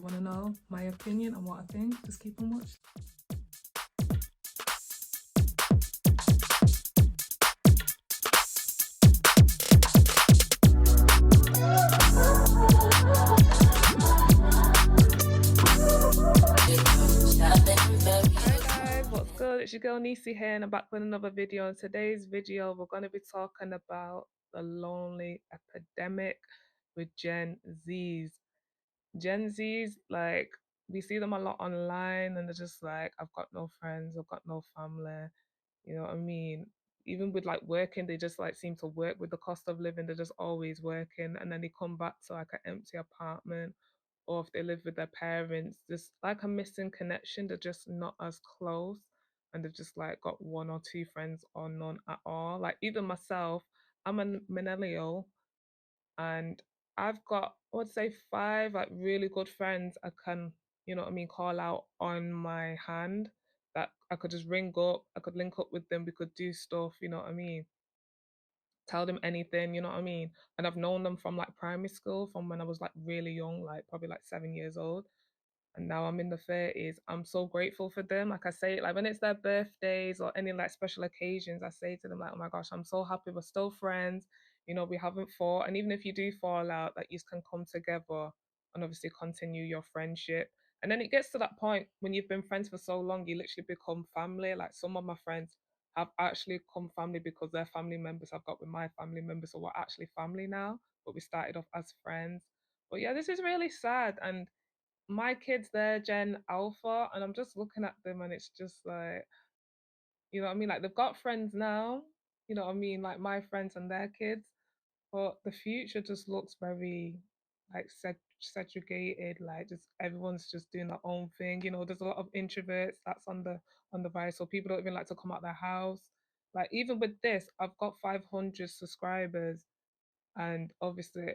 you want to know my opinion on what I think, just keep on watching. Hi guys, what's good? It's your girl Nisi here and I'm back with another video. In today's video, we're going to be talking about the lonely epidemic with Gen Zs. Gen Zs, like, we see them a lot online and they're just like, I've got no friends, I've got no family. You know what I mean? Even with like working, they just like seem to work with the cost of living. They're just always working, and then they come back to like an empty apartment, or if they live with their parents, there's like a missing connection. They're just not as close, and they've just like got one or two friends or none at all. Like even myself, I'm a millennial, and I've got, I would say, five like really good friends I can, you know what I mean, call out on my hand, that I could just ring up, I could link up with them, we could do stuff, you know what I mean, tell them anything, you know what I mean. And I've known them from like primary school, from when I was like really young, like probably like 7 years old, and now I'm in the 30s. I'm so grateful for them. Like I say, like when it's their birthdays or any like special occasions, I say to them like, "Oh my gosh, I'm so happy we're still friends. You know, we haven't fought, and even if you do fall out, that you can come together and obviously continue your friendship." And then it gets to that point when you've been friends for so long, you literally become family. Like some of my friends have actually come family because they're family members I've got with my family members, so we're actually family now. But we started off as friends. But yeah, this is really sad, and my kids, they're Gen Alpha, and I'm just looking at them, and it's just like, you know what I mean? Like they've got friends now, you know what I mean? Like my friends and their kids, but the future just looks very like segregated. Like just everyone's just doing their own thing. You know, there's a lot of introverts that's on the rise, so people don't even like to come out their house. Like even with this, I've got 500 subscribers, and obviously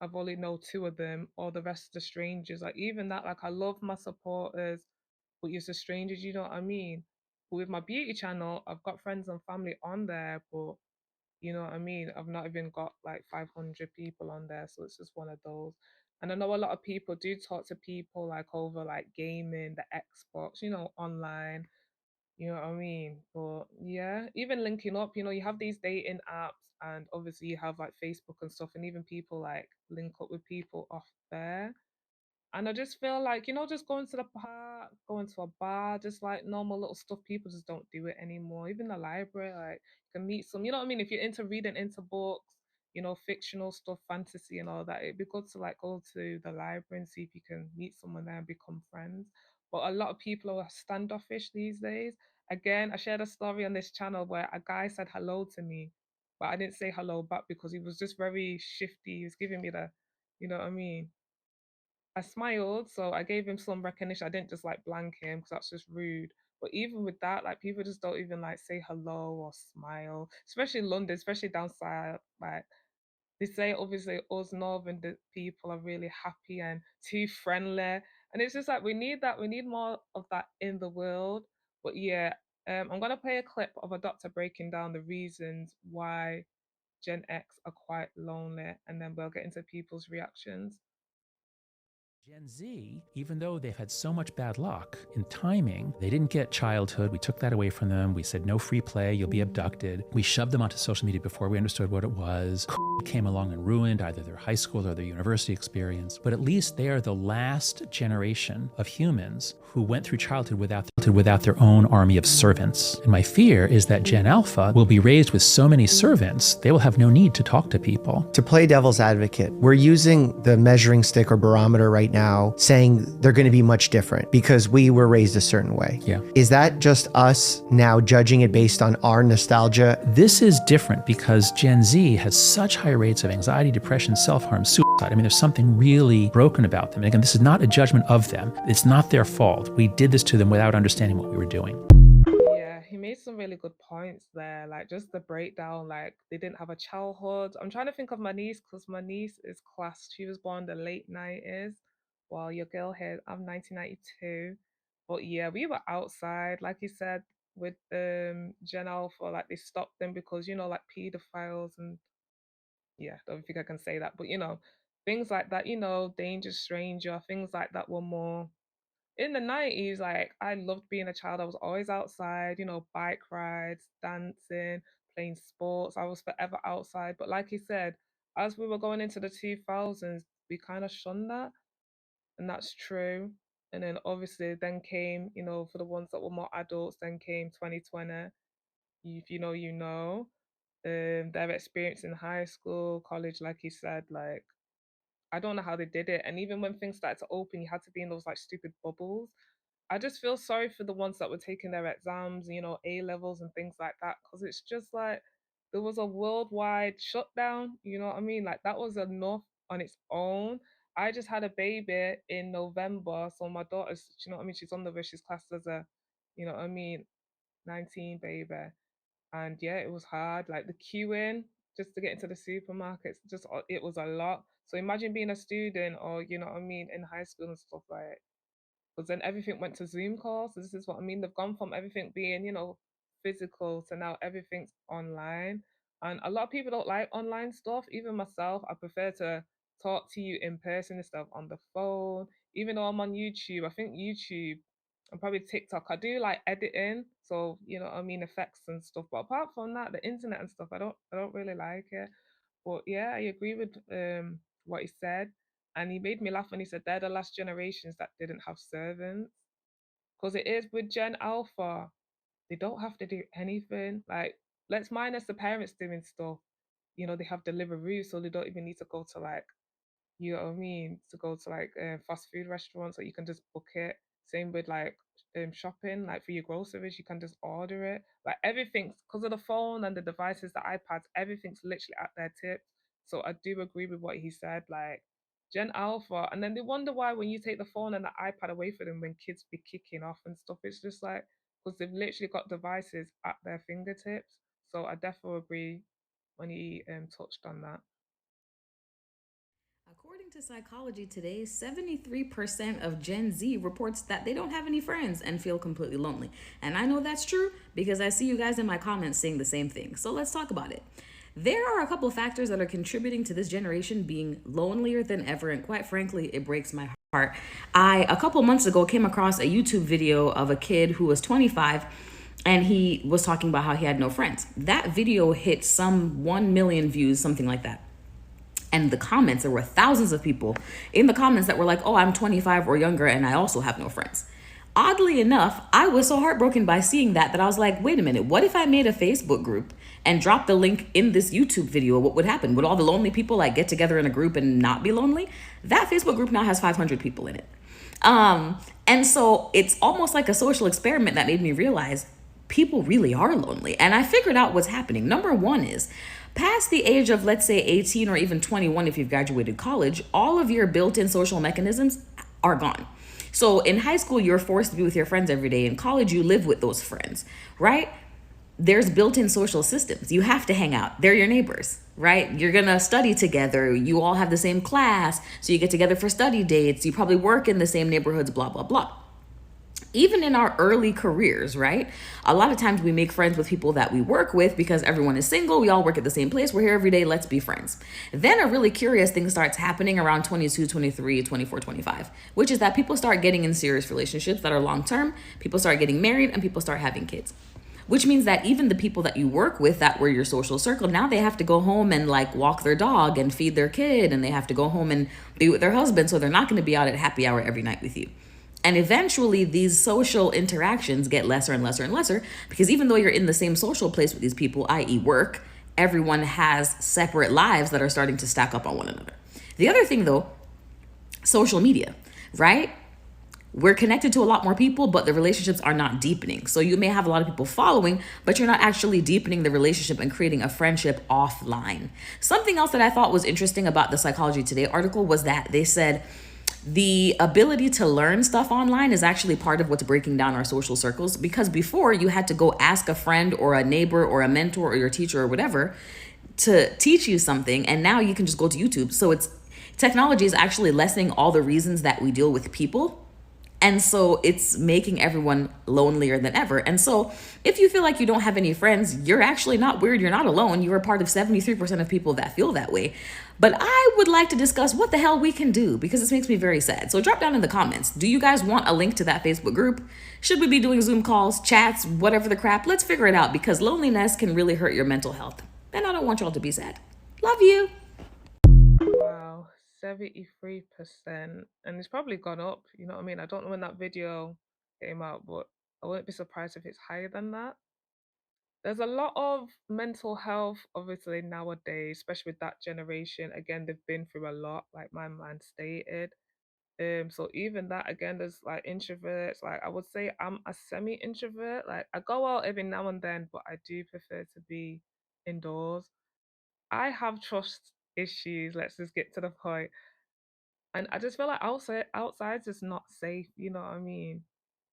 I've only know two of them, or the rest are strangers. Like even that, like I love my supporters, but you're just strangers, you know what I mean? But with my beauty channel, I've got friends and family on there, but you know what I mean? I've not even got like 500 people on there, so it's just one of those. And I know a lot of people do talk to people like over like gaming, the Xbox, you know, online. You know what I mean? But yeah, even linking up, you know, you have these dating apps, and obviously you have like Facebook and stuff, and even people like link up with people off there. And I just feel like, you know, just going to the park, going to a bar, just like normal little stuff, people just don't do it anymore. Even the library, like you can meet some, you know what I mean? If you're into reading, into books, you know, fictional stuff, fantasy and all that, it'd be good to like go to the library and see if you can meet someone there and become friends. But a lot of people are standoffish these days. Again, I shared a story on this channel where a guy said hello to me, but I didn't say hello back because he was just very shifty. He was giving me the, you know what I mean? I smiled, so I gave him some recognition. I didn't just like blank him because that's just rude. But even with that, like people just don't even like say hello or smile, especially in London, especially down south. Like they say, obviously, us northern people are really happy and too friendly, and it's just like we need that. We need more of that in the world. But yeah, I'm gonna play a clip of a doctor breaking down the reasons why Gen X are quite lonely, and then we'll get into people's reactions. Gen Z, even though they've had so much bad luck in timing, they didn't get childhood. We took that away from them. We said, no free play, you'll be abducted. We shoved them onto social media before we understood what it was. Came along and ruined either their high school or their university experience. But at least they are the last generation of humans who went through childhood without their own army of servants. And my fear is that Gen Alpha will be raised with so many servants, they will have no need to talk to people. To play devil's advocate, we're using the measuring stick or barometer right now, saying they're going to be much different because we were raised a certain way. Yeah. Is that just us now judging it based on our nostalgia? This is different because Gen Z has such high rates of anxiety, depression, self-harm, suicide. I mean, there's something really broken about them. And again, this is not a judgment of them. It's not their fault. We did this to them without understanding what we were doing. Yeah, he made some really good points there. Like just the breakdown, like they didn't have a childhood. I'm trying to think of my niece because my niece is class. She was born the late 90s, while your girl here, I'm 1992. But yeah, we were outside, like you said, with Gen Alpha. Like they stopped them because, you know, like pedophiles and yeah, I don't think I can say that, but you know. things like that, Danger Stranger, things like that were more in the 90s. Like, I loved being a child. I was always outside, bike rides, dancing, playing sports. I was forever outside. But like you said, as we were going into the 2000s, we kind of shunned that. And that's true. And then obviously then came, for the ones that were more adults, then came 2020. If you know, you know. Their experience in high school, college, like you said, like I don't know how they did it. And even when things started to open, you had to be in those like stupid bubbles. I just feel sorry for the ones that were taking their exams, A levels and things like that, because it's just like there was a worldwide shutdown. You know what I mean? Like that was enough on its own. I just had a baby in November, so my daughter's, you know what I mean? She's on the verge. She's classed as a, you know what I mean, 19 baby. And yeah, it was hard. Like the queuing just to get into the supermarkets, just it was a lot. So imagine being a student or you know what I mean in high school and stuff like. Because then everything went to Zoom calls. This is what I mean. They've gone from everything being physical to now everything's online. And a lot of people don't like online stuff. Even myself, I prefer to talk to you in person instead of on the phone. Even though I'm on YouTube, I think YouTube and probably TikTok, I do like editing. So, you know what I mean, effects and stuff. But apart from that, the internet and stuff, I don't really like it. But yeah, I agree with what he said. And he made me laugh when he said they're the last generations that didn't have servants. Because it is with Gen Alpha, they don't have to do anything. Like, let's minus the parents doing stuff. They have Deliveroo, so they don't even need to go to like you know what I mean? To go to like fast food restaurants, or you can just book it. Same with like shopping, like for your groceries, you can just order it. Like everything's because of the phone and the devices, the iPads, everything's literally at their tips. So I do agree with what he said. Like Gen Alpha, and then they wonder why when you take the phone and the iPad away from them, when kids be kicking off and stuff, it's just like because they've literally got devices at their fingertips. So I definitely agree when he touched on that. According to Psychology Today, 73% of Gen Z reports that they don't have any friends and feel completely lonely. And I know that's true because I see you guys in my comments saying the same thing. So let's talk about it. There are a couple of factors that are contributing to this generation being lonelier than ever, and quite frankly, it breaks my heart. A couple months ago, came across a YouTube video of a kid who was 25 and he was talking about how he had no friends. That video hit some 1 million views, something like that. And the comments, there were thousands of people in the comments that were like, oh, I'm 25 or younger and I also have no friends. Oddly enough, I was so heartbroken by seeing that I was like, wait a minute, what if I made a Facebook group and dropped the link in this YouTube video? What would happen? Would all the lonely people like get together in a group and not be lonely? That Facebook group now has 500 people in it. And so it's almost like a social experiment that made me realize people really are lonely. And I figured out what's happening. Number one is past the age of, let's say, 18 or even 21, if you've graduated college, all of your built-in social mechanisms are gone. So in high school, you're forced to be with your friends every day. In college, you live with those friends, right? There's built-in social systems. You have to hang out. They're your neighbors, right? You're going to study together. You all have the same class. So you get together for study dates. You probably work in the same neighborhoods, blah, blah, blah. Even in our early careers, right? A lot of times we make friends with people that we work with because everyone is single. We all work at the same place. We're here every day. Let's be friends. Then a really curious thing starts happening around 22, 23, 24, 25, which is that people start getting in serious relationships that are long-term. People start getting married and people start having kids, which means that even the people that you work with that were your social circle, now they have to go home and like walk their dog and feed their kid, and they have to go home and be with their husband. So they're not going to be out at happy hour every night with you. And eventually these social interactions get lesser and lesser and lesser because even though you're in the same social place with these people, i.e. work, everyone has separate lives that are starting to stack up on one another. The other thing though, social media, right? We're connected to a lot more people, but the relationships are not deepening. So you may have a lot of people following, but you're not actually deepening the relationship and creating a friendship offline. Something else that I thought was interesting about the Psychology Today article was that they said the ability to learn stuff online is actually part of what's breaking down our social circles, because before you had to go ask a friend or a neighbor or a mentor or your teacher or whatever to teach you something, and now you can just go to YouTube. So technology is actually lessening all the reasons that we deal with people And so it's making everyone lonelier than ever. And so if you feel like you don't have any friends, you're actually not weird. You're not alone. You're a part of 73% of people that feel that way. But I would like to discuss what the hell we can do, because this makes me very sad. So drop down in the comments. Do you guys want a link to that Facebook group? Should we be doing Zoom calls, chats, whatever the crap? Let's figure it out, because loneliness can really hurt your mental health. And I don't want y'all to be sad. Love you. Wow, 73%. And it's probably gone up, you know what I mean? I don't know when that video came out, but I wouldn't be surprised if it's higher than that. There's a lot of mental health, obviously, nowadays, especially with that generation. Again, they've been through a lot, like my man stated. So even that again, there's like introverts. Like I would say I'm a semi-introvert. Like I go out every now and then, but I do prefer to be indoors. I have trust issues. Let's just get to the point. And I just feel like outside's just not safe, you know what I mean?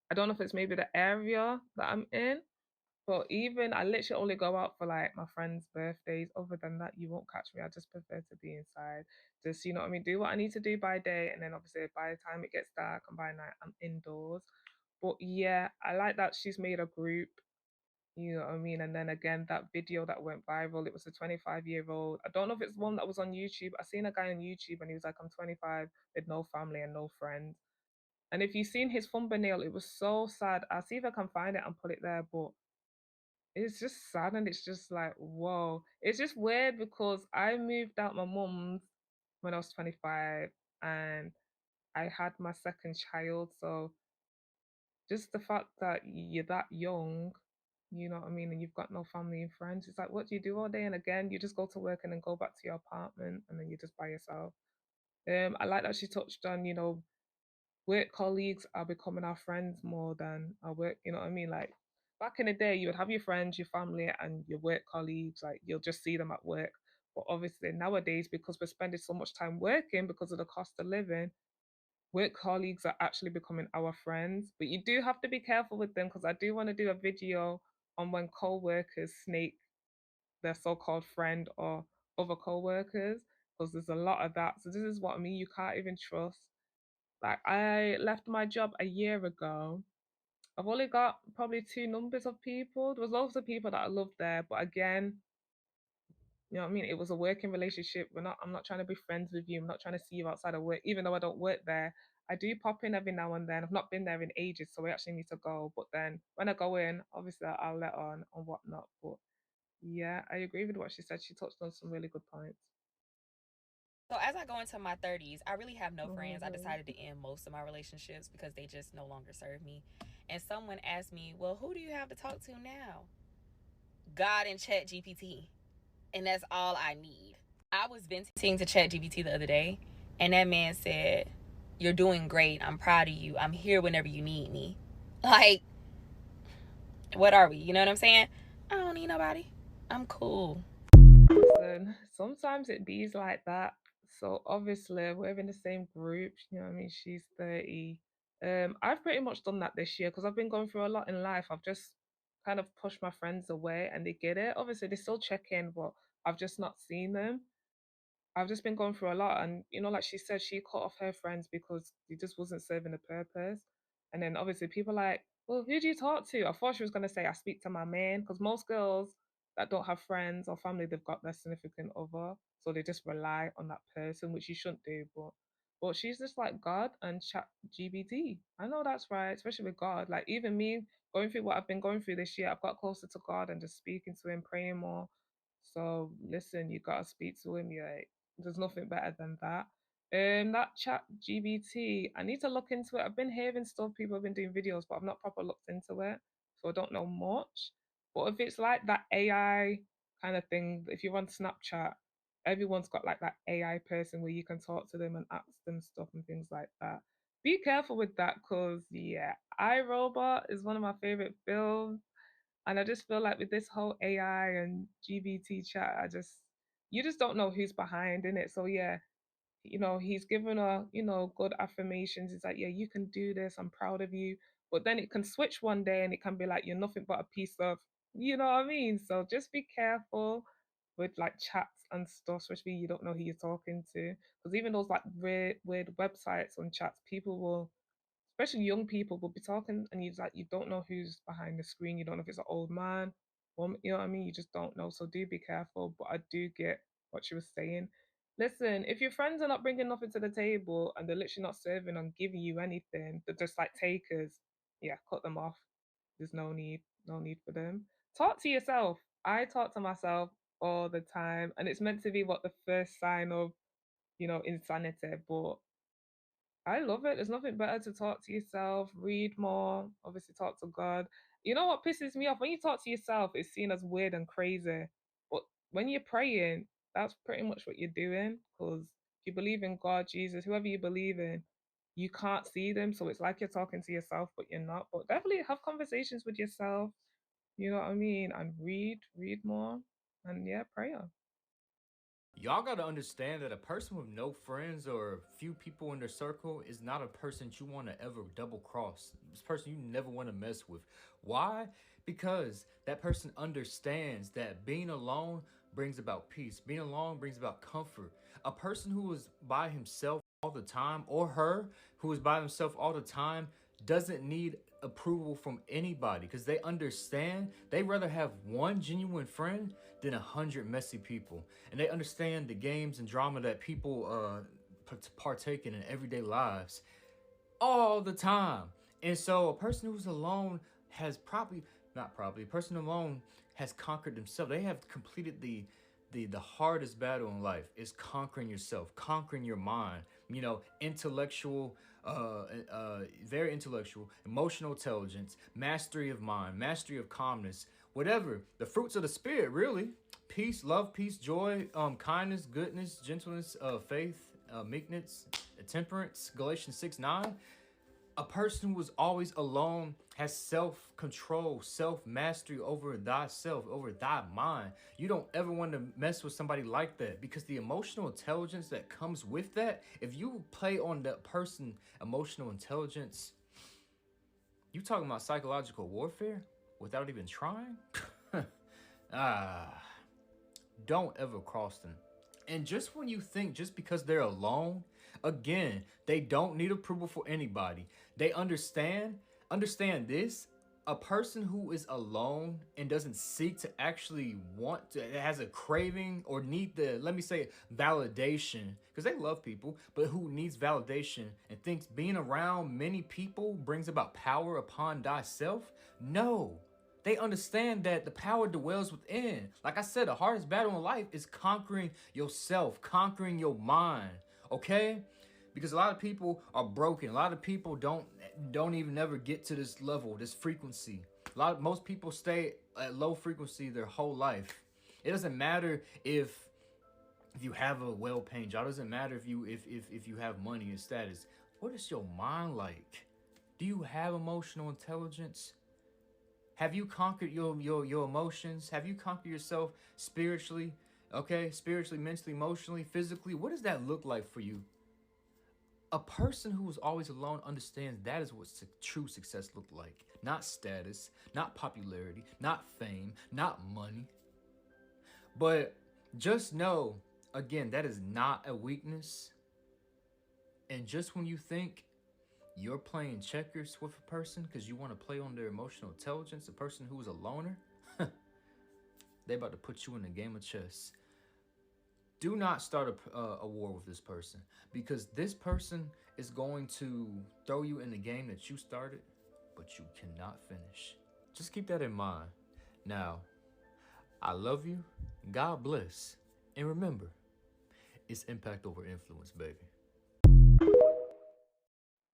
I don't know if it's maybe the area that I'm in, but even I literally only go out for like my friends' birthdays. Other than that, you won't catch me. I just prefer to be inside. Just, you know what I mean, do what I need to do by day, and then obviously by the time it gets dark and by night, I'm indoors. But yeah, I like that she's made a group. You know what I mean? And then again, that video that went viral, it was a 25-year-old. I don't know if it's one that was on YouTube. I seen a guy on YouTube and he was like, I'm 25 with no family and no friends. And if you've seen his thumbnail, it was so sad. I'll see if I can find it and put it there. But it's just sad and it's just like, whoa. It's just weird because I moved out my mum's when I was 25 and I had my second child. So just the fact that you're that young, you know what I mean, and you've got no family and friends, it's like, what do you do all day? And again, you just go to work and then go back to your apartment and then you're just by yourself. I like that she touched on, work colleagues are becoming our friends more than our work, you know what I mean? Like back in the day, you would have your friends, your family, and your work colleagues, like you'll just see them at work. But obviously nowadays, because we're spending so much time working because of the cost of living, work colleagues are actually becoming our friends. But you do have to be careful with them because I do want to do a video on when co-workers snake their so-called friend or other co-workers because there's a lot of that. So this is what I mean. You can't even trust. Like I left my job a year ago. I've only got probably two numbers of people. There was loads of people that I loved there, but again, you know what I mean? It was a working relationship. I'm not trying to be friends with you. I'm not trying to see you outside of work, even though I don't work there. I do pop in every now and then. I've not been there in ages, so we actually need to go. But then when I go in, obviously I'll let on and whatnot. But yeah, I agree with what she said. She touched on some really good points. So as I go into my 30s, I really have no Oh, friends. I really? decided to end most of my relationships because they just no longer serve me. And someone asked me, "Well, who do you have to talk to now?" God and Chat GPT. And that's all I need. I was venting to Chat GPT the other day, and that man said, "You're doing great. I'm proud of you. I'm here whenever you need me." Like, what are we? You know what I'm saying? I don't need nobody. I'm cool. Listen, sometimes it bees like that. So obviously we're in the same group. You know what I mean? She's 30. I've pretty much done that this year because I've been going through a lot in life. I've just kind of pushed my friends away and they get it. Obviously they still check in, but I've just not seen them. I've just been going through a lot, and like she said, she cut off her friends because it just wasn't serving the purpose. And then obviously people like, well, who do you talk to? I thought she was gonna say I speak to my man, because most girls that don't have friends or family, they've got their significant other, so they just rely on that person, which you shouldn't do. But she's just like God and Chat GBT. I know that's right, especially with God. Like even me going through what I've been going through this year, I've got closer to God and just speaking to Him, praying more. So listen, you gotta speak to Him. Yeah, there's nothing better than that. That Chat GBT, I need to look into it. I've been hearing stuff, people have been doing videos, but I've not proper looked into it, so I don't know much. But if it's like that AI kind of thing, if you're on Snapchat, everyone's got like that AI person where you can talk to them and ask them stuff and things like that. Be careful with that, cause yeah, I Robot is one of my favorite films. And I just feel like with this whole AI and GBT chat, you just don't know who's behind in it. So yeah, he's given her, good affirmations. It's like, yeah, you can do this. I'm proud of you. But then it can switch one day and it can be like you're nothing but a piece of, you know what I mean? So just be careful with like chats and stuff, especially you don't know who you're talking to. Because even those like weird websites on chats, people will especially young people will be talking and you don't know who's behind the screen. You don't know if it's an old man, woman, you know what I mean? You just don't know. So do be careful. But I do get what she was saying. Listen, if your friends are not bringing nothing to the table and they're literally not serving and giving you anything, they're just like takers. Yeah, cut them off. There's no need for them. Talk to yourself. I talk to myself all the time, and it's meant to be what the first sign of, insanity. But I love it. There's nothing better to talk to yourself, read more, obviously talk to God. You know what pisses me off? When you talk to yourself, it's seen as weird and crazy. But when you're praying, that's pretty much what you're doing. Because if you believe in God, Jesus, whoever you believe in, you can't see them. So it's like you're talking to yourself, but you're not. But definitely have conversations with yourself. You know what I mean? And read more. And yeah, prayer. Y'all gotta understand that a person with no friends or few people in their circle is not a person you want to ever double cross. This person you never want to mess with. Why? Because that person understands that being alone brings about peace. Being alone brings about comfort. A person who is by himself all the time, or her who is by themselves all the time, doesn't need approval from anybody because they understand they rather have one genuine friend than 100 messy people, and they understand the games and drama that people partake in everyday lives all the time. And so a person who's alone has probably not probably a person alone has conquered themselves. They have completed the hardest battle in life is conquering yourself, conquering your mind. Intellectual, very intellectual, emotional intelligence, mastery of mind, mastery of calmness, whatever. The fruits of the spirit, really. Peace, love, peace, joy, kindness, goodness, gentleness, faith, meekness, temperance. Galatians 6:9. A person who is always alone has self-control, self-mastery over thyself, over thy mind. You don't ever want to mess with somebody like that because the emotional intelligence that comes with that, if you play on that person emotional intelligence, you talking about psychological warfare without even trying? ah, don't ever cross them. And just when you think just because they're alone, again, they don't need approval for anybody. They understand this. A person who is alone and doesn't seek to actually want to, has a craving or need the, let me say, validation, because they love people, but who needs validation and thinks being around many people brings about power upon thyself. No, they understand that the power dwells within. Like I said, the hardest battle in life is conquering yourself, conquering your mind. Okay? Because a lot of people are broken. A lot of people don't even ever get to this level, this frequency. Most people stay at low frequency their whole life. It doesn't matter if you have a well-paying job. It doesn't matter if you have money and status. What is your mind like? Do you have emotional intelligence? Have you conquered your emotions? Have you conquered yourself spiritually? Okay, spiritually, mentally, emotionally, physically. What does that look like for you? A person who is always alone understands that is what true success looked like. Not status, not popularity, not fame, not money. But just know, again, that is not a weakness. And just when you think you're playing checkers with a person because you want to play on their emotional intelligence, a person who is a loner, they about to put you in a game of chess. Do not start a war with this person because this person is going to throw you in the game that you started, but you cannot finish. Just keep that in mind. Now, I love you. God bless. And remember, it's impact over influence, baby.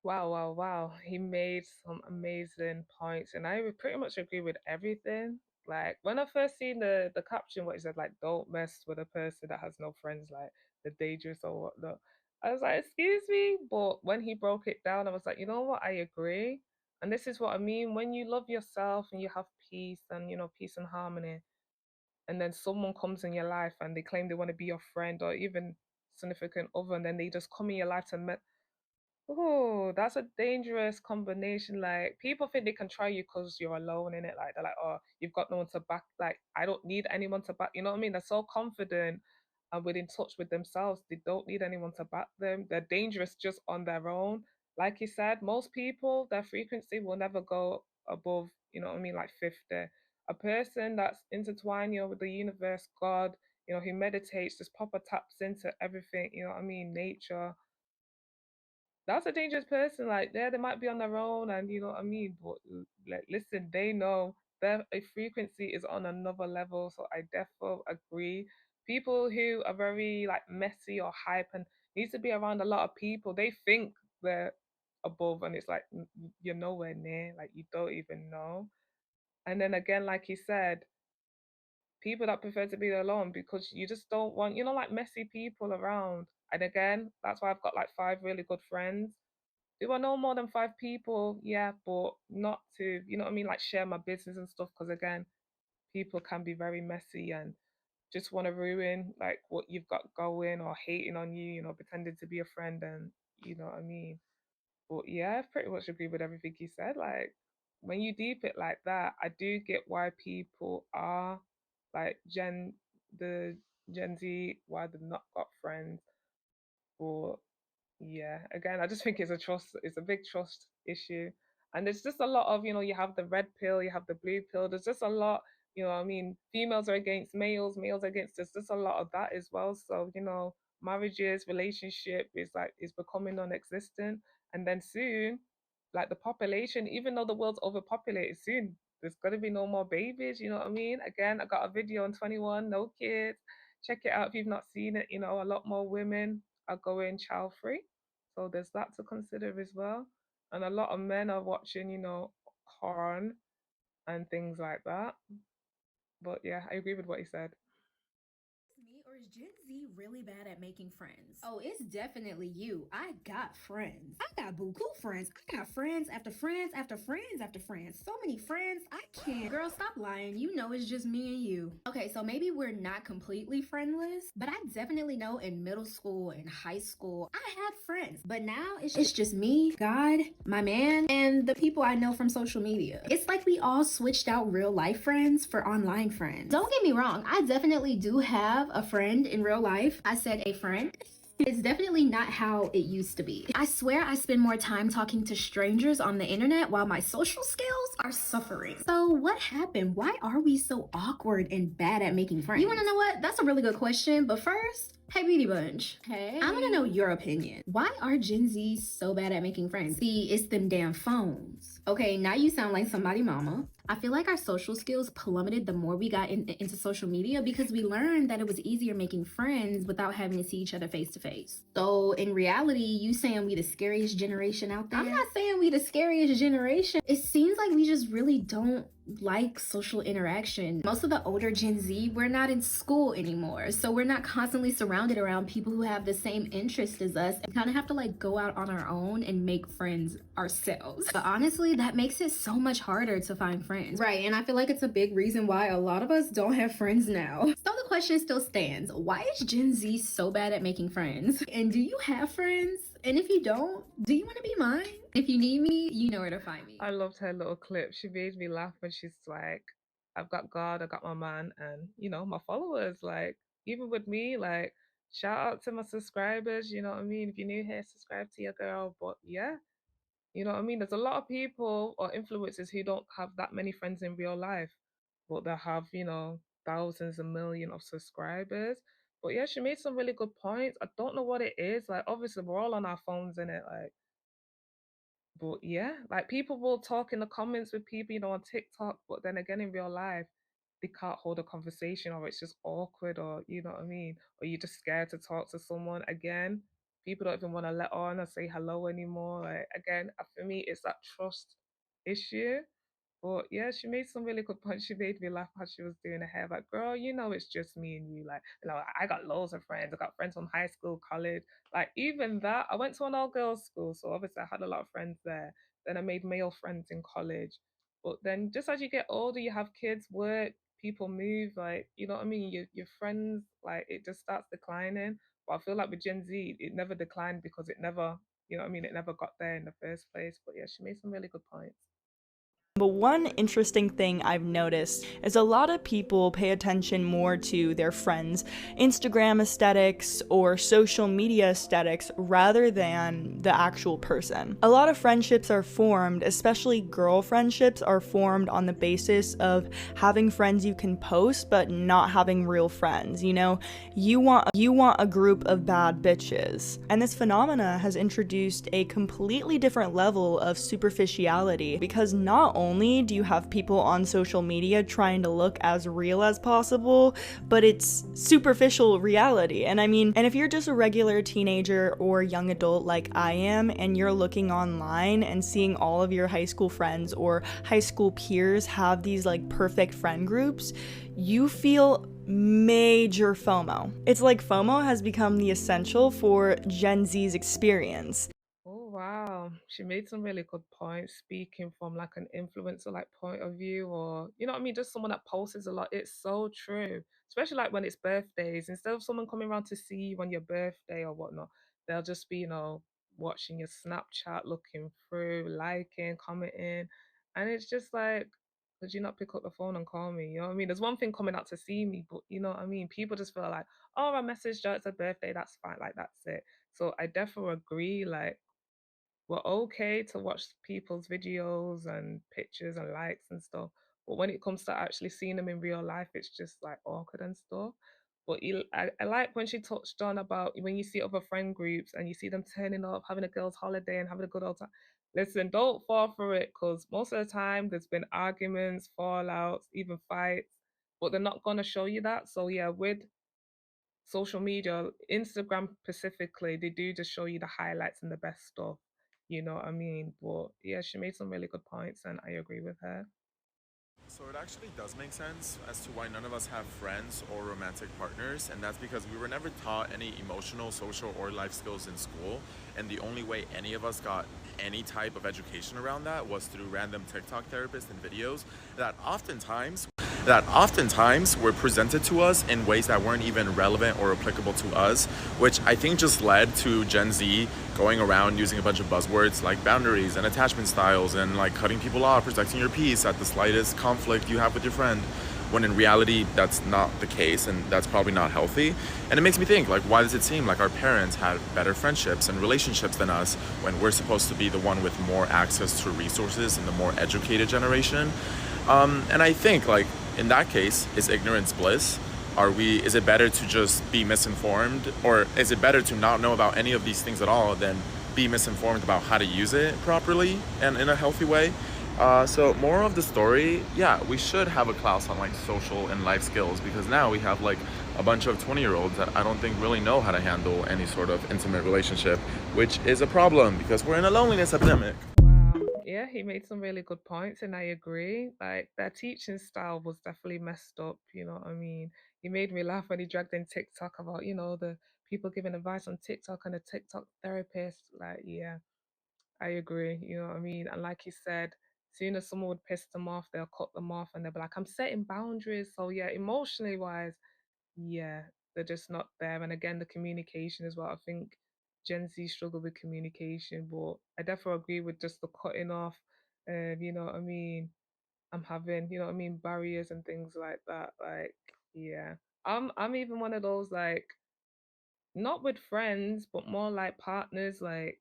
Wow, wow, wow. He made some amazing points, and I would pretty much agree with everything. Like when I first seen the caption, what he said, like, "Don't mess with a person that has no friends, like the dangerous or whatnot." I was like, "Excuse me," but when he broke it down, I was like, "You know what? I agree." And this is what I mean when you love yourself and you have peace and peace and harmony, and then someone comes in your life and they claim they want to be your friend or even significant other, and then they just come in your life to Oh, that's a dangerous combination. Like people think they can try you because you're alone in it. Like they're like, oh, you've got no one to back. Like I don't need anyone to back. You know what I mean? They're so confident and within touch with themselves. They don't need anyone to back them. They're dangerous just on their own. like you said, most people, their frequency will never go above, like 50. A person that's intertwined, with the universe, God, who meditates, just proper taps into everything, nature, that's a dangerous person. Like, they might be on their own, and but like, listen, they know their a frequency is on another level. So I definitely agree. People who are very like messy or hype and needs to be around a lot of people, they think they're above, and it's like you're nowhere near. Like you don't even know. And then again, like you said, people that prefer to be alone because you just don't want, like messy people around. And again, that's why I've got like five really good friends. Do I know more than five people? Yeah, but not to, like share my business and stuff. Because again, people can be very messy and just want to ruin like what you've got going or hating on you, pretending to be a friend and But yeah, I pretty much agree with everything you said. Like when you deep it like that, I do get why people are like the Gen Z, why they've not got friends. But yeah, again, I just think it's a big trust issue. And there's just a lot of, you have the red pill, you have the blue pill. There's just a lot, what I mean, females are against males, males are against, there's just a lot of that as well. So, marriages, relationship is becoming non-existent. And then soon, like the population, even though the world's overpopulated, soon there's gonna be no more babies, you know what I mean? Again, I got a video on 21, no kids. Check it out if you've not seen it, a lot more women are going child free. So there's that to consider as well. And a lot of men are watching, porn and things like that. But yeah, I agree with what he said. Me or is Gen Z really bad at making friends? Oh, it's definitely you. I got friends. I got buku friends. I got friends after friends after friends after friends. So many friends, I can't. Girl, stop lying. You know it's just me and you. Okay, so maybe we're not completely friendless, but I definitely know in middle school and high school, I had friends. But now it's just me, God, my man, and the people I know from social media. It's like we all switched out real life friends for online friends. Don't get me wrong, I definitely do have a friend in real life. I said a friend. It's definitely not how it used to be. I swear I spend more time talking to strangers on the internet while my social skills are suffering. So what happened? Why are we so awkward and bad at making friends? You wanna know what? That's a really good question, but first, hey Beauty Bunch. Hey. I wanna know your opinion. Why are Gen Z so bad at making friends? See, it's them damn phones. Okay, now you sound like somebody mama. I feel like our social skills plummeted the more we got into social media because we learned that it was easier making friends without having to see each other face to face. So in reality, you saying we the scariest generation out there? I'm not saying we the scariest generation. It seems like we just really don't like social interaction. Most of the older Gen Z, we're not in school anymore. So we're not constantly surrounded around people who have the same interest as us and kind of have to like go out on our own and make friends ourselves. But honestly, that makes it so much harder to find friends. Right, and I feel like it's a big reason why a lot of us don't have friends now. So the question still stands. Why is Gen Z so bad at making friends? And do you have friends? And if you don't, do you want to be mine? If you need me, you know where to find me. I loved her little clip. She made me laugh when she's like, I've got God, I got my man, and my followers. Like, even with me, like, shout out to my subscribers, you know what I mean? If you're new here, subscribe to your girl. But yeah, you know what I mean? There's a lot of people or influencers who don't have that many friends in real life, but they have, thousands and millions of subscribers. But yeah, she made some really good points. I don't know what it is. Like, obviously, we're all on our phones in it. Like, but yeah, like people will talk in the comments with people, on TikTok, but then again in real life, they can't hold a conversation or it's just awkward or you know what I mean? Or you're just scared to talk to someone again. People don't even want to let on or say hello anymore. Like again, for me, it's that trust issue. But yeah, she made some really good points. She made me laugh as she was doing her hair. Like, girl, it's just me and you. Like, I got loads of friends. I got friends from high school, college. Like, even that, I went to an all girls school. So obviously I had a lot of friends there. Then I made male friends in college. But then just as you get older, you have kids, work, people move. Like, you know what I mean? Your friends, like, it just starts declining. But I feel like with Gen Z, it never declined because it never, you know what I mean? It never got there in the first place. But yeah, she made some really good points. But one interesting thing I've noticed is a lot of people pay attention more to their friends' Instagram aesthetics or social media aesthetics rather than the actual person. A lot of friendships are formed, especially girl friendships, are formed on the basis of having friends you can post but not having real friends. You know, you want a group of bad bitches. And this phenomena has introduced a completely different level of superficiality because not only do you have people on social media trying to look as real as possible, but it's superficial reality. And I mean, and if you're just a regular teenager or young adult like I am, and you're looking online and seeing all of your high school friends or high school peers have these like perfect friend groups, you feel major FOMO. It's like FOMO has become the essential for Gen Z's experience. Oh wow, she made some really good points speaking from like an influencer like point of view, or you know what I mean, just someone that posts a lot. It's so true. Especially like when it's birthdays. Instead of someone coming around to see you on your birthday or whatnot, they'll just be, watching your Snapchat, looking through, liking, commenting. And it's just like, could you not pick up the phone and call me? You know what I mean? There's one thing coming out to see me, but you know what I mean? People just feel like, oh, I messaged her, it's a birthday, that's fine, like that's it. So I definitely agree, like we're okay to watch people's videos and pictures and likes and stuff, but when it comes to actually seeing them in real life, it's just like awkward and stuff. But I like when she touched on about when you see other friend groups and you see them turning up, having a girls' holiday and having a good old time. Listen, don't fall for it because most of the time there's been arguments, fallouts, even fights, but they're not gonna show you that. So yeah, with social media, Instagram specifically, they do just show you the highlights and the best stuff. You know what I mean? But yeah, she made some really good points and I agree with her. So it actually does make sense as to why none of us have friends or romantic partners, and that's because we were never taught any emotional, social, or life skills in school, and the only way any of us got any type of education around that was through random TikTok therapists and videos that oftentimes were presented to us in ways that weren't even relevant or applicable to us, which I think just led to Gen Z going around using a bunch of buzzwords like boundaries and attachment styles and like cutting people off, protecting your peace at the slightest conflict you have with your friend. When in reality, that's not the case, and that's probably not healthy. And it makes me think, like, why does it seem like our parents had better friendships and relationships than us when we're supposed to be the one with more access to resources and the more educated generation? And I think, like, in that case, is ignorance bliss? Is it better to just be misinformed? Or is it better to not know about any of these things at all than be misinformed about how to use it properly and in a healthy way? So moral of the story, yeah, we should have a class on like social and life skills because now we have like a bunch of 20-year-olds that I don't think really know how to handle any sort of intimate relationship, which is a problem because we're in a loneliness epidemic. Wow. Yeah, he made some really good points and I agree. Like their teaching style was definitely messed up, you know what I mean? He made me laugh when he dragged in TikTok about, the people giving advice on TikTok and a TikTok therapist. Like, yeah, I agree. You know what I mean? And like you said, soon as someone would piss them off, they'll cut them off and they'll be like, I'm setting boundaries. So yeah, emotionally wise, yeah, they're just not there. And again, the communication as well. I think Gen Z struggle with communication, but I definitely agree with just the cutting off. You know what I mean? I'm having, you know what I mean, barriers and things like that. Like, yeah. I'm even one of those like not with friends, but more like partners, like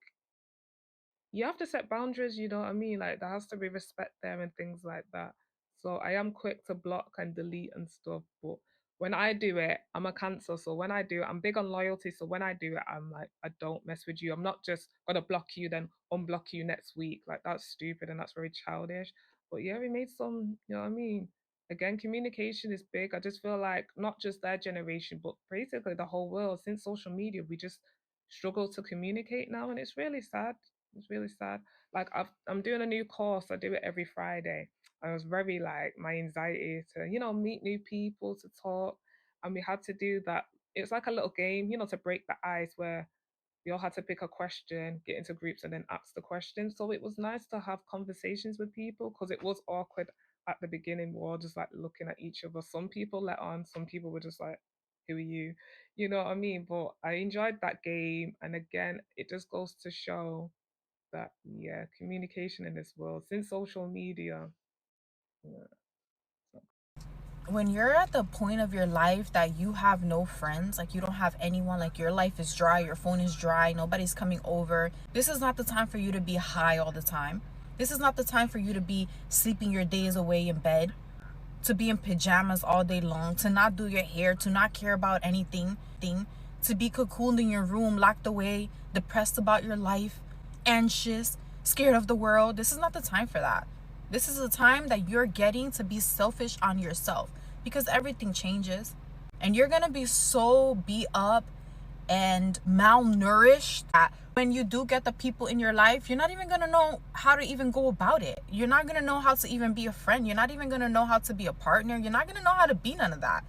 you have to set boundaries, you know what I mean? Like there has to be respect there and things like that. So I am quick to block and delete and stuff, but when I do it, I'm a cancer. So when I do it, I'm big on loyalty. So when I do it, I'm like, I don't mess with you. I'm not just gonna block you, then unblock you next week. Like that's stupid and that's very childish. But yeah, we made some, you know what I mean? Again, communication is big. I just feel like not just their generation, but basically the whole world, since social media, we just struggle to communicate now, and it's really sad. It's really sad. Like I'm doing a new course. I do it every Friday. I was very like my anxiety to meet new people to talk, and we had to do that. It's like a little game, to break the ice where we all had to pick a question, get into groups, and then ask the question. So it was nice to have conversations with people because it was awkward at the beginning. We were all just like looking at each other. Some people let on, some people were just like, "Who are you?" You know what I mean? But I enjoyed that game, and again, it just goes to show that yeah, communication in this world since social media. When you're at the point of your life that you have no friends, like you don't have anyone, like your life is dry, your phone is dry, nobody's coming over, this is not the time for you to be high all the time. This is not the time for you to be sleeping your days away in bed, to be in pajamas all day long, to not do your hair, to not care about anything, to be cocooned in your room, locked away, depressed about your life, anxious, scared of the world. This is not the time for that. This is the time that you're getting to be selfish on yourself, because everything changes and you're gonna be so beat up and malnourished that when you do get the people in your life, you're not even gonna know how to even go about it. You're not gonna know how to even be a friend. You're not even gonna know how to be a partner. You're not gonna know how to be none of that.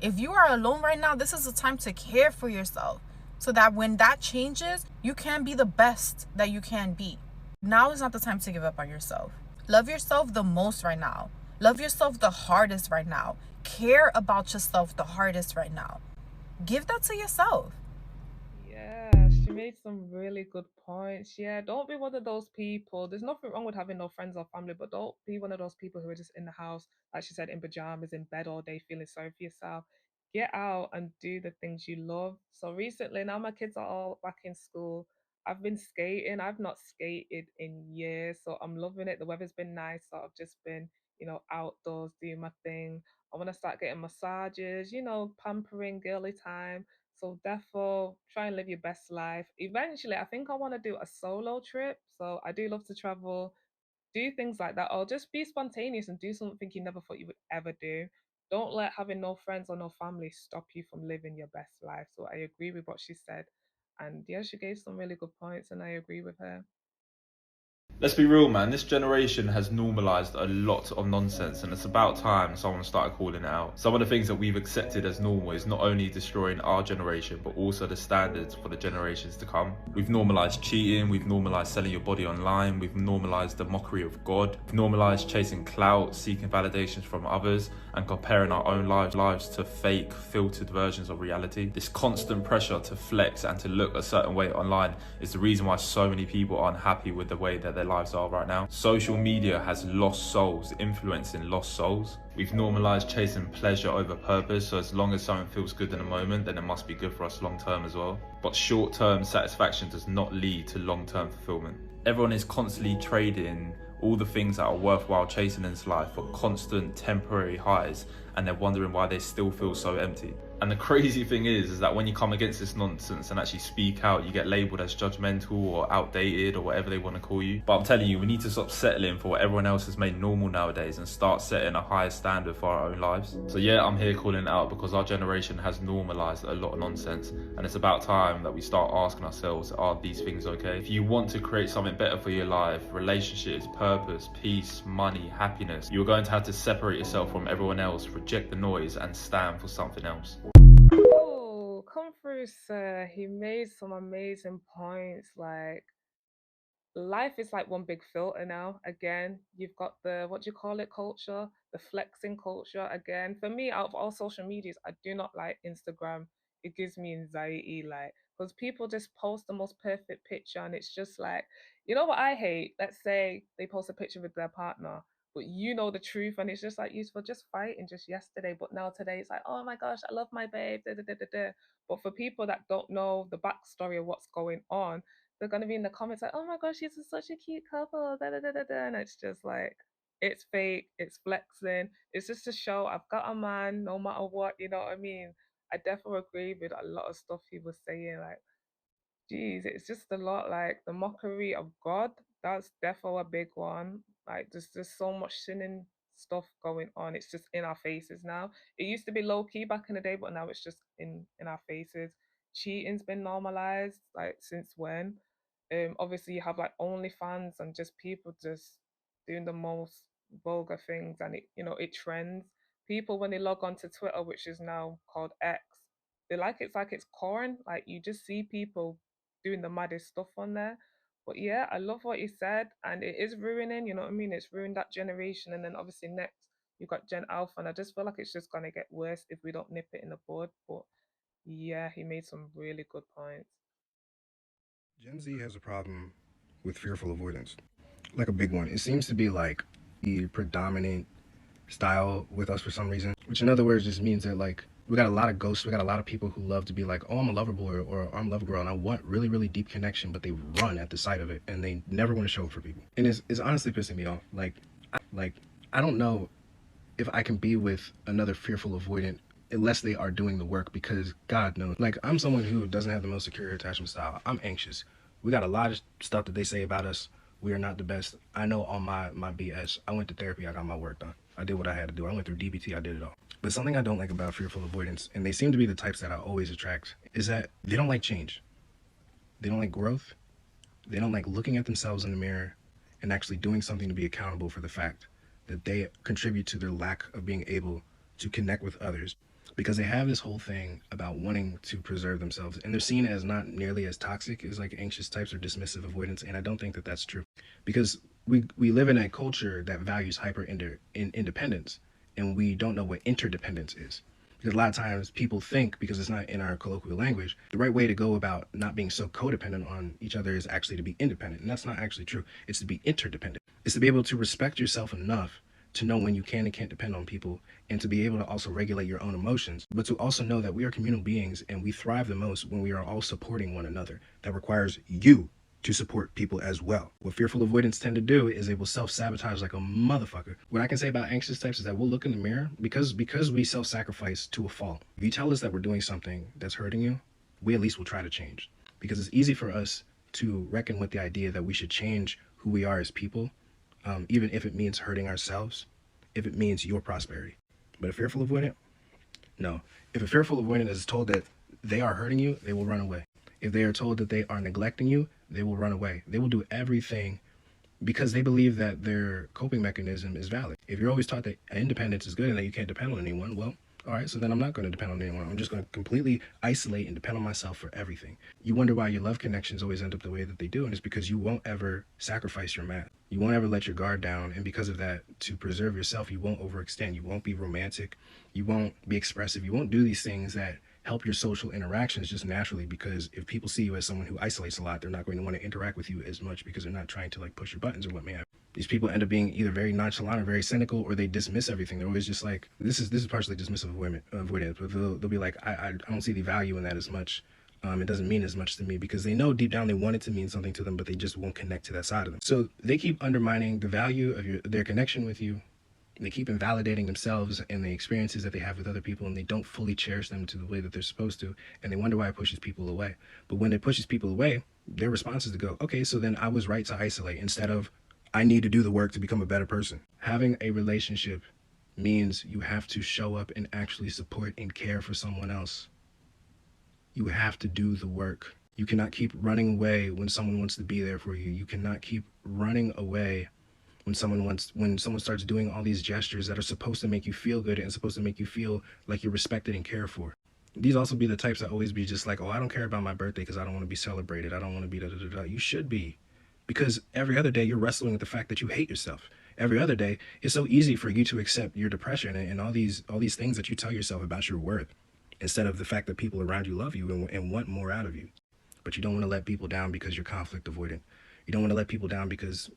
If you are alone right now, this is the time to care for yourself so that when that changes, you can be the best that you can be. Now is not the time to give up on yourself. Love yourself the most right now. Love yourself the hardest right now. Care about yourself the hardest right now. Give that to yourself. Yeah, she made some really good points. Yeah, don't be one of those people. There's nothing wrong with having no friends or family, but don't be one of those people who are just in the house, like she said, in pajamas, in bed all day, feeling sorry for yourself. Get out and do the things you love. So recently, now my kids are all back in school. I've been skating. I've not skated in years, so I'm loving it. The weather's been nice, so I've just been, outdoors doing my thing. I want to start getting massages, pampering, girly time. So therefore, try and live your best life. Eventually, I think I want to do a solo trip. So I do love to travel, do things like that, or just be spontaneous and do something you never thought you would ever do. Don't let having no friends or no family stop you from living your best life. So I agree with what she said. And yeah, she gave some really good points, and I agree with her. Let's be real, man. This generation has normalized a lot of nonsense, and it's about time someone started calling it out. Some of the things that we've accepted as normal is not only destroying our generation, but also the standards for the generations to come. We've normalized cheating, we've normalized selling your body online, we've normalized the mockery of God, we've normalized chasing clout, seeking validations from others, and comparing our own lives to fake, filtered versions of reality. This constant pressure to flex and to look a certain way online is the reason why so many people aren't happy with the way that their lives are right now. Social media has lost souls, influencing lost souls. We've normalized chasing pleasure over purpose, so as long as something feels good in the moment, then it must be good for us long term as well. But short term satisfaction does not lead to long term fulfillment. Everyone is constantly trading all the things that are worthwhile chasing in this life for constant temporary highs, and they're wondering why they still feel so empty. And the crazy thing is that when you come against this nonsense and actually speak out, you get labeled as judgmental or outdated or whatever they want to call you. But I'm telling you, we need to stop settling for what everyone else has made normal nowadays and start setting a higher standard for our own lives. So yeah, I'm here calling it out because our generation has normalized a lot of nonsense, and it's about time that we start asking ourselves, are these things okay? If you want to create something better for your life, relationships, purpose, peace, money, happiness, you're going to have to separate yourself from everyone else, reject the noise, and stand for something else. Oh, come through, sir. He made some amazing points. Like, life is like one big filter now. Again, you've got the what do you call it culture, the flexing culture. Again, for me, out of all social medias, I do not like Instagram. It gives me anxiety, like because people just post the most perfect picture, and it's just like, you know what I hate? Let's say they post a picture with their partner, but you know the truth, and it's just like useful just fighting just yesterday, but now today it's like, oh my gosh, I love my babe. Da, da, da, da, da. But for people that don't know the backstory of what's going on, they're gonna be in the comments like, "Oh my gosh, she's such a cute couple," da da da da da, and it's just like it's fake, it's flexing, it's just to show I've got a man, no matter what. You know what I mean? I definitely agree with a lot of stuff he was saying. Like, geez, it's just a lot. Like the mockery of God, that's definitely a big one. Like there's just so much sinning stuff going on. It's just in our faces now. It used to be low key back in the day, but now it's just in our faces. Cheating's been normalized. Like since when? Obviously you have like OnlyFans and just people just doing the most vulgar things, and it trends. People when they log on to Twitter, which is now called X, they like it's corn. Like you just see people doing the maddest stuff on there. But yeah, I love what you said, and it is ruining. You know what I mean? It's ruined that generation, and then obviously next you got Gen Alpha, and I just feel like it's just gonna get worse if we don't nip it in the bud. But yeah, he made some really good points. Gen Z has a problem with fearful avoidance, like a big one. It seems to be like the predominant style with us for some reason, which in other words just means that like we got a lot of ghosts. We got a lot of people who love to be like, oh, I'm a lover boy or I'm a lover girl and I want really, really deep connection, but they run at the sight of it and they never want to show it for people. And it's honestly pissing me off. I don't know if I can be with another fearful avoidant unless they are doing the work, because God knows, like, I'm someone who doesn't have the most secure attachment style. I'm anxious. We got a lot of stuff that they say about us. We are not the best. I know all my BS. I went to therapy. I got my work done. I did what I had to do. I went through DBT. I did it all. But something I don't like about fearful avoidance, and they seem to be the types that I always attract, is that they don't like change. They don't like growth. They don't like looking at themselves in the mirror and actually doing something to be accountable for the fact that they contribute to their lack of being able to connect with others, because they have this whole thing about wanting to preserve themselves, and they're seen as not nearly as toxic as like anxious types or dismissive avoidance. And I don't think that that's true, because we live in a culture that values independence, and we don't know what interdependence is. Because a lot of times people think, because it's not in our colloquial language, the right way to go about not being so codependent on each other is actually to be independent. And that's not actually true. It's to be interdependent. It's to be able to respect yourself enough to know when you can and can't depend on people, and to be able to also regulate your own emotions, but to also know that we are communal beings and we thrive the most when we are all supporting one another. That requires you to support people as well. What fearful avoidance tend to do is they will self-sabotage like a motherfucker. What I can say about anxious types is that we'll look in the mirror, because we self-sacrifice to a fault. If you tell us that we're doing something that's hurting you, we at least will try to change, because it's easy for us to reckon with the idea that we should change who we are as people, even if it means hurting ourselves, if it means your prosperity. But a fearful avoidant, no. If a fearful avoidant is told that they are hurting you, they will run away. If they are told that they are neglecting you, they will run away. They will do everything because they believe that their coping mechanism is valid. If you're always taught that independence is good and that you can't depend on anyone, well, all right, so then I'm not going to depend on anyone. I'm just going to completely isolate and depend on myself for everything. You wonder why your love connections always end up the way that they do, and it's because you won't ever sacrifice your man. You won't ever let your guard down, and because of that, to preserve yourself, you won't overextend. You won't be romantic. You won't be expressive. You won't do these things that help your social interactions just naturally, because if people see you as someone who isolates a lot, they're not going to want to interact with you as much, because they're not trying to like push your buttons or what may have. These people end up being either very nonchalant or very cynical, or they dismiss everything. They're always just like, this is partially dismissive avoidance, but they'll be like, I don't see the value in that as much. It doesn't mean as much to me, because they know deep down they want it to mean something to them, but they just won't connect to that side of them. So they keep undermining the value of their connection with you. They keep invalidating themselves and the experiences that they have with other people, and they don't fully cherish them to the way that they're supposed to. And they wonder why it pushes people away. But when it pushes people away, their response is to go, okay, so then I was right to isolate, instead of I need to do the work to become a better person. Having a relationship means you have to show up and actually support and care for someone else. You have to do the work. You cannot keep running away when someone wants to be there for you. You cannot keep running away when someone starts doing all these gestures that are supposed to make you feel good and supposed to make you feel like you're respected and cared for. These also be the types that always be just like, oh, I don't care about my birthday because I don't want to be celebrated. I don't want to be da-da-da-da. You should be. Because every other day you're wrestling with the fact that you hate yourself. Every other day it's so easy for you to accept your depression and all these things that you tell yourself about your worth, instead of the fact that people around you love you and want more out of you. But you don't want to let people down because you're conflict avoidant. You don't want to let people down because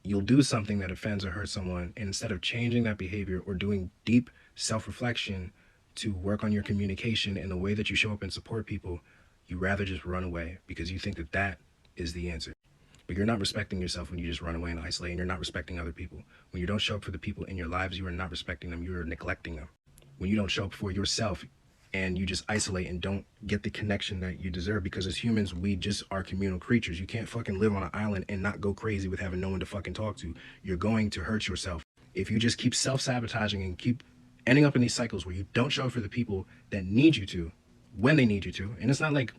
you'll do something that offends or hurts someone, and instead of changing that behavior or doing deep self-reflection to work on your communication and the way that you show up and support people, you rather just run away because you think that that is the answer. But you're not respecting yourself when you just run away and isolate, and you're not respecting other people. When you don't show up for the people in your lives, you are not respecting them, you are neglecting them. When you don't show up for yourself and you just isolate and don't get the connection that you deserve, because as humans, we just are communal creatures. You can't fucking live on an island and not go crazy with having no one to fucking talk to. You're going to hurt yourself if you just keep self-sabotaging and keep ending up in these cycles where you don't show up for the people that need you to when they need you to. And it's not like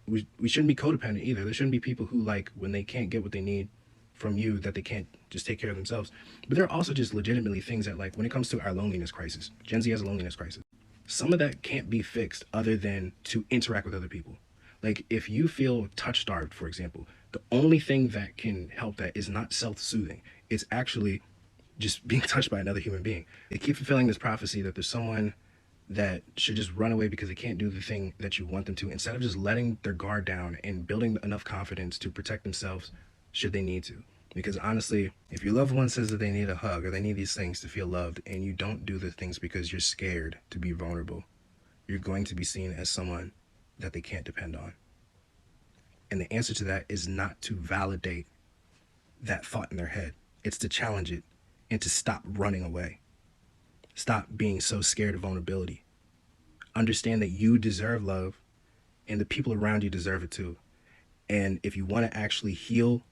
we shouldn't be codependent either. There shouldn't be people who, like, when they can't get what they need from you, that they can't just take care of themselves. But there are also just legitimately things that, like, when it comes to our loneliness crisis, Gen Z has a loneliness crisis. Some of that can't be fixed other than to interact with other people. Like, if you feel touch-starved, for example, the only thing that can help that is not self-soothing. It's actually just being touched by another human being. They keep fulfilling this prophecy that there's someone that should just run away because they can't do the thing that you want them to, instead of just letting their guard down and building enough confidence to protect themselves should they need to. Because honestly, if your loved one says that they need a hug or they need these things to feel loved, and you don't do the things because you're scared to be vulnerable, you're going to be seen as someone that they can't depend on. And the answer to that is not to validate that thought in their head. It's to challenge it and to stop running away. Stop being so scared of vulnerability. Understand that you deserve love and the people around you deserve it too. And if you want to actually heal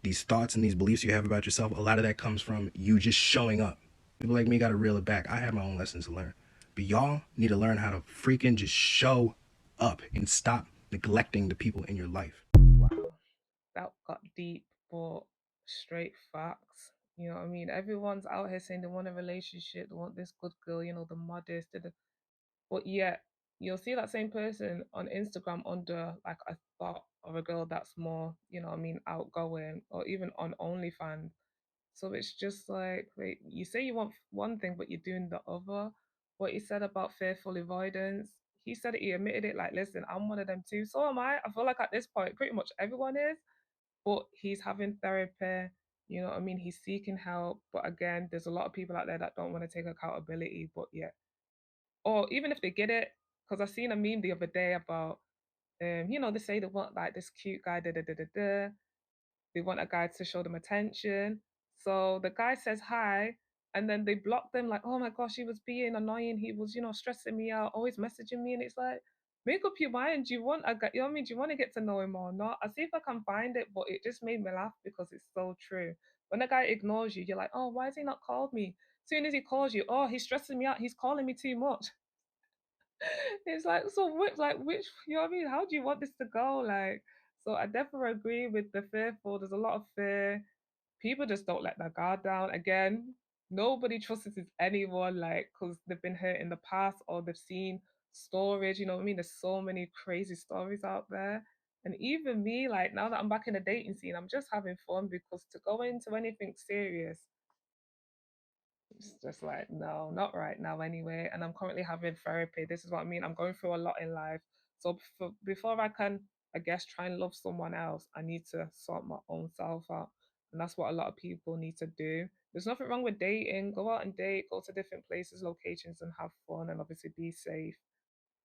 these thoughts and these beliefs you have about yourself, a lot of that comes from you just showing up. People like me got to reel it back. I have my own lessons to learn. But y'all need to learn how to freaking just show up and stop neglecting the people in your life. Wow, that got deep, but straight facts. You know what I mean? Everyone's out here saying they want a relationship, they want this good girl, the modest, but yet you'll see that same person on Instagram under like a thought of a girl that's more, outgoing, or even on OnlyFans. So it's just like, wait, you say you want one thing, but you're doing the other. What he said about fearful avoidance, he said it, he admitted it, like, listen, I'm one of them too. So am I. I feel like at this point, pretty much everyone is, but he's having therapy. You know what I mean? He's seeking help. But again, there's a lot of people out there that don't want to take accountability. But yeah, or even if they get it, because I seen a meme the other day about, they say they want like this cute guy, da da da da da. They want a guy to show them attention. So the guy says hi, and then they block them like, oh my gosh, he was being annoying. He was, stressing me out, always messaging me. And it's like, make up your mind. Do you want a guy, you know what I mean? Do you want to get to know him or not? I see if I can find it, but it just made me laugh because it's so true. When a guy ignores you, you're like, oh, why has he not called me? As soon as he calls you, oh, he's stressing me out. He's calling me too much. It's like, so which, you know what I mean? How do you want this to go? Like, so I definitely agree with the fearful. There's a lot of fear. People just don't let their guard down. Again, nobody trusts anyone, like, because they've been hurt in the past or they've seen stories, you know what I mean? There's so many crazy stories out there. And even me, like, now that I'm back in the dating scene, I'm just having fun because to go into anything serious, it's just like, no, not right now anyway. And I'm currently having therapy. This is what I mean. I'm going through a lot in life. So before I can, I guess, try and love someone else, I need to sort my own self out. And that's what a lot of people need to do. There's nothing wrong with dating. Go out and date, go to different places, locations, and have fun, and obviously be safe.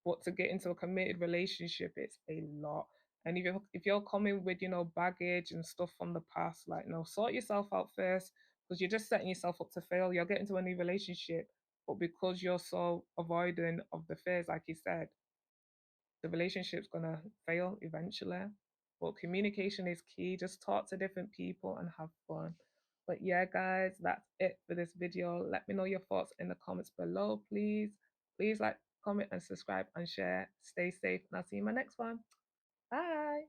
But to get into a committed relationship, it's a lot. And if you're coming with, baggage and stuff from the past, like, no, sort yourself out first, because you're just setting yourself up to fail. You'll get into a new relationship, but because you're so avoiding of the fears, like you said, the relationship's gonna fail eventually. But communication is key. Just talk to different people and have fun. But yeah, guys, that's it for this video. Let me know your thoughts in the comments below, please. Please like, comment, and subscribe and share. Stay safe, and I'll see you in my next one. Bye.